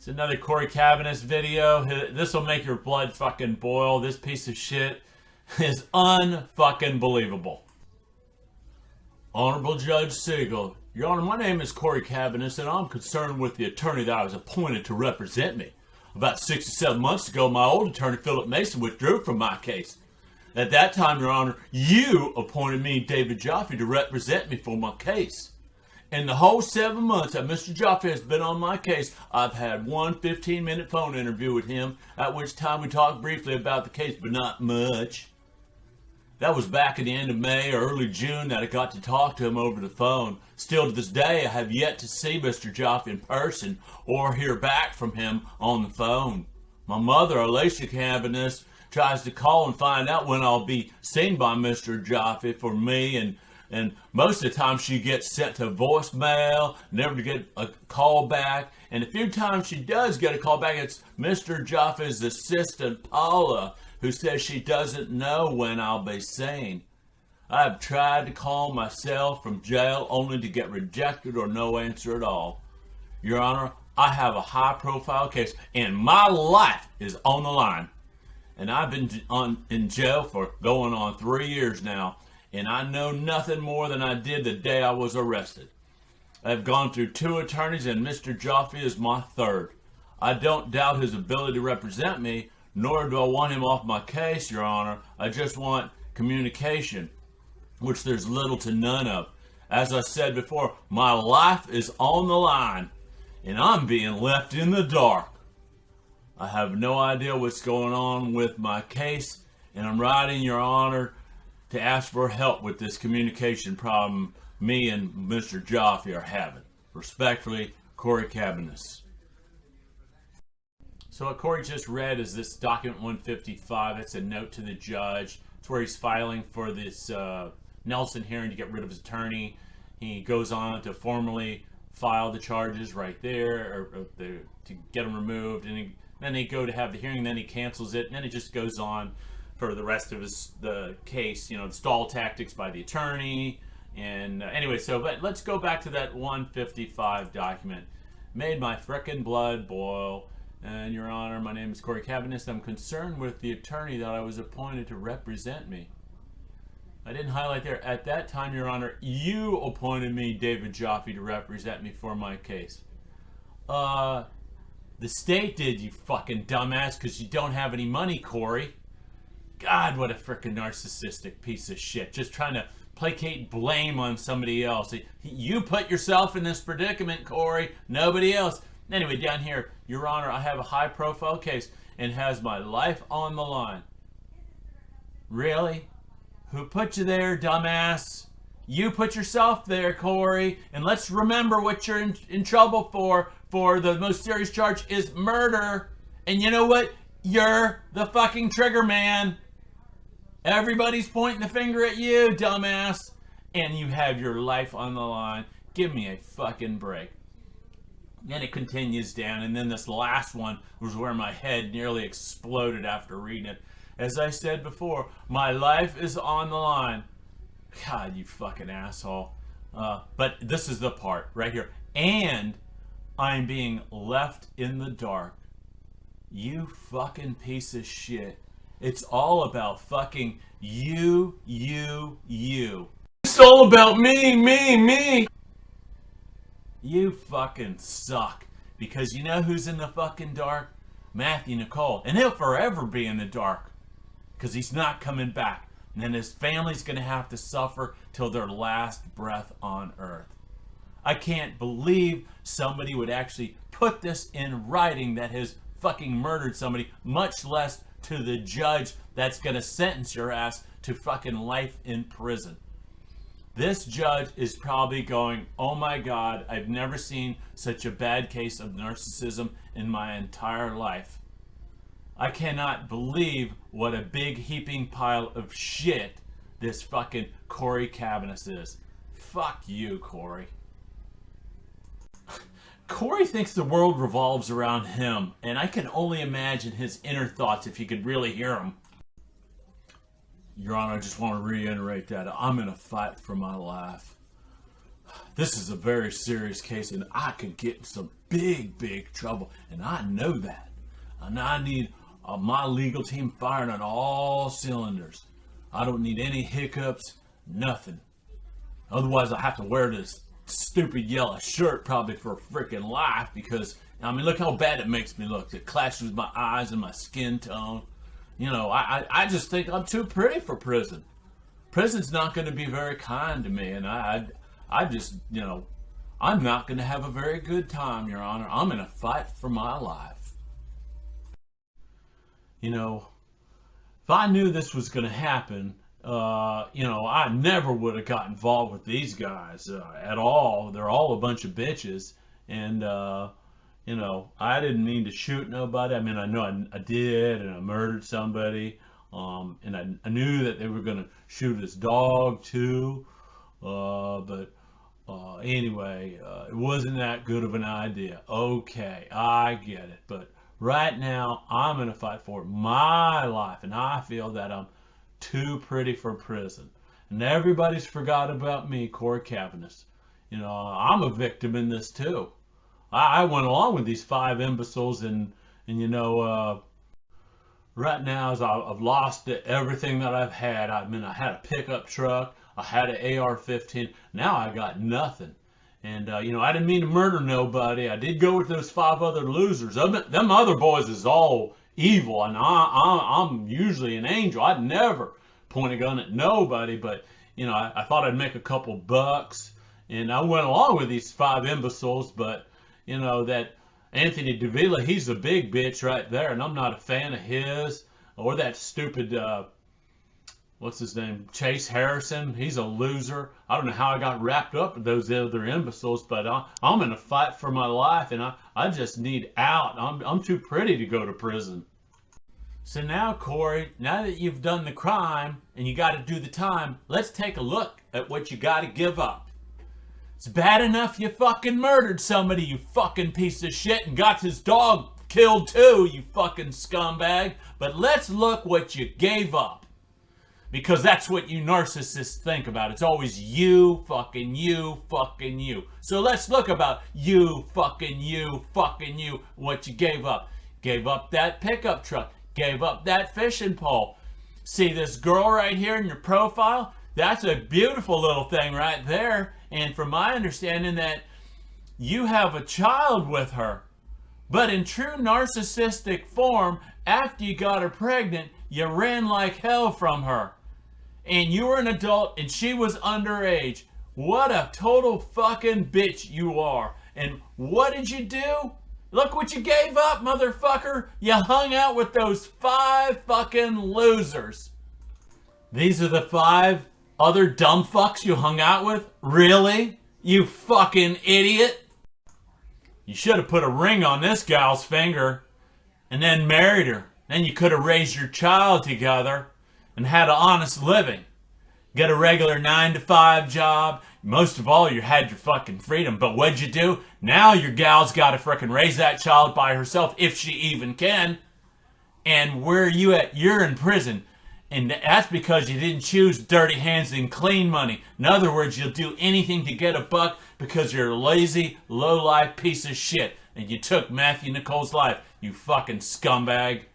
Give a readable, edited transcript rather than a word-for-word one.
It's another Cory Cabaniss video. This will make your blood fucking boil. This piece of shit is unfucking believable. Honorable Judge Siegel, Your Honor, my name is Cory Cabaniss, and I'm concerned with the attorney that I was appointed to represent me. About 6 to 7 months ago, my old attorney, Philip Mason, withdrew from my case. At that time, Your Honor, you appointed me, David Jaffe, to represent me for my case. In the whole 7 months that Mr. Jaffe has been on my case, I've had one 15-minute phone interview with him, at which time we talked briefly about the case, but not much. That was back at the end of May or early June that I got to talk to him over the phone. Still to this day, I have yet to see Mr. Jaffe in person or hear back from him on the phone. My mother, Alicia Cabaniss, tries to call and find out when I'll be seen by Mr. Jaffe for me, and most of the time she gets sent to voicemail, never to get a call back. And a few times she does get a call back, it's Mr. Jaffe's assistant, Paula, who says she doesn't know when I'll be seen. I've tried to call myself from jail only to get rejected or no answer at all. Your Honor, I have a high-profile case, and my life is on the line. And I've been in jail for going on 3 years now, and I know nothing more than I did the day I was arrested. I've gone through 2 attorneys, and Mr. Jaffe is my third. I don't doubt his ability to represent me, nor do I want him off my case, Your Honor. I just want communication, which there's little to none of. As I said before, my life is on the line, and I'm being left in the dark. I have no idea what's going on with my case, and I'm writing, Your Honor, to ask for help with this communication problem me and Mr. Jaffe are having. Respectfully, Cory Cabaniss. So what Cory just read is this document 155. It's a note to the judge. It's where he's filing for this Nelson hearing to get rid of his attorney. He goes on to formally file the charges right there, or to get them removed, and then they go to have the hearing, then he cancels it, and then it just goes on for the rest of the case, the stall tactics by the attorney. And anyway, but let's go back to that 155 document. Made my frickin' blood boil. And Your Honor, my name is Cory Cabaniss. I'm concerned with the attorney that I was appointed to represent me. I didn't highlight there. At that time, Your Honor, you appointed me, David Jaffe, to represent me for my case. The state did, you fucking dumbass, because you don't have any money, Cory. God, what a frickin' narcissistic piece of shit. Just trying to placate blame on somebody else. You put yourself in this predicament, Cory. Nobody else. Anyway, down here, Your Honor, I have a high-profile case and has my life on the line. Really? Who put you there, dumbass? You put yourself there, Cory. And let's remember what you're in trouble for. For the most serious charge is murder. And you know what? You're the fucking trigger man. Everybody's pointing the finger at you, dumbass. And you have your life on the line. Give me a fucking break. Then it continues down, and then this last one was where my head nearly exploded after reading it. As I said before, my life is on the line. God, you fucking asshole. But this is the part right here. And I'm being left in the dark. You fucking piece of shit. It's all about fucking you. It's all about me. You fucking suck. Because you know who's in the fucking dark? Matthew Nicole. And he'll forever be in the dark. Because he's not coming back. And then his family's going to have to suffer till their last breath on earth. I can't believe somebody would actually put this in writing that has fucking murdered somebody, much less to the judge that's going to sentence your ass to fucking life in prison. This judge is probably going, oh my God, I've never seen such a bad case of narcissism in my entire life. I cannot believe what a big heaping pile of shit this fucking Cory Cabaniss is. Fuck you, Cory. Cory thinks the world revolves around him, and I can only imagine his inner thoughts if you could really hear them. Your Honor, I just want to reiterate that I'm in a fight for my life. This is a very serious case, and I could get in some big trouble, and I know that. And I need my legal team firing on all cylinders. I don't need any hiccups, nothing. Otherwise, I have to wear this stupid yellow shirt probably for freaking life, because, I mean, look how bad it makes me look. It clashes with my eyes and my skin tone. You know, I just think I'm too pretty for prison. Prison's not going to be very kind to me, and I just, you know, I'm not going to have a very good time, Your Honor. I'm going to fight for my life. You know, if I knew this was going to happen, you know, I never would have got involved with these guys at all. They're all a bunch of bitches, and, you know, I didn't mean to shoot nobody. I mean, I know I did, and I murdered somebody, and I knew that they were going to shoot his dog, too, but anyway, it wasn't that good of an idea. Okay, I get it, but right now, I'm going to fight for my life, and I feel that I'm too pretty for prison. And everybody's forgot about me, Cory Cabaniss. You know, I'm a victim in this, too. I went along with these 5 imbeciles, and you know, right now, as I've lost everything that I've had. I mean, I had a pickup truck, I had an AR-15, now I got nothing. And, you know, I didn't mean to murder nobody. I did go with those 5 other losers. Them other boys is all evil, and I'm usually an angel. I'd never point a gun at nobody, but, you know, I thought I'd make a couple bucks, and I went along with these 5 imbeciles, but, you know, that Anthony Davila, he's a big bitch right there, and I'm not a fan of his, or that stupid, what's his name, Chase Harrison. He's a loser. I don't know how I got wrapped up with those other imbeciles, but I'm in a fight for my life, and I just need out. I'm too pretty to go to prison. So now, Cory, now that you've done the crime and you got to do the time, let's take a look at what you got to give up. It's bad enough you fucking murdered somebody, you fucking piece of shit, and got his dog killed too, you fucking scumbag. But let's look what you gave up. Because that's what you narcissists think about. It's always you, fucking you, fucking you. So let's look about you, fucking you, fucking you, what you gave up. Gave up that pickup truck. Gave up that fishing pole. See this girl right here in your profile? That's a beautiful little thing right there. And from my understanding that you have a child with her. But in true narcissistic form, after you got her pregnant, you ran like hell from her. And you were an adult and she was underage. What a total fucking bitch you are. And what did you do? Look what you gave up, motherfucker. You hung out with those 5 fucking losers. These are the 5 other dumb fucks you hung out with? Really? You fucking idiot. You should have put a ring on this gal's finger and then married her. Then you could have raised your child together and had an honest living. Get a regular 9-to-5 job. Most of all, you had your fucking freedom. But what'd you do? Now your gal's got to frickin' raise that child by herself, if she even can. And where are you at? You're in prison. And that's because you didn't choose dirty hands and clean money. In other words, you'll do anything to get a buck because you're a lazy, low-life piece of shit. And you took Matthew Nicole's life, you fucking scumbag.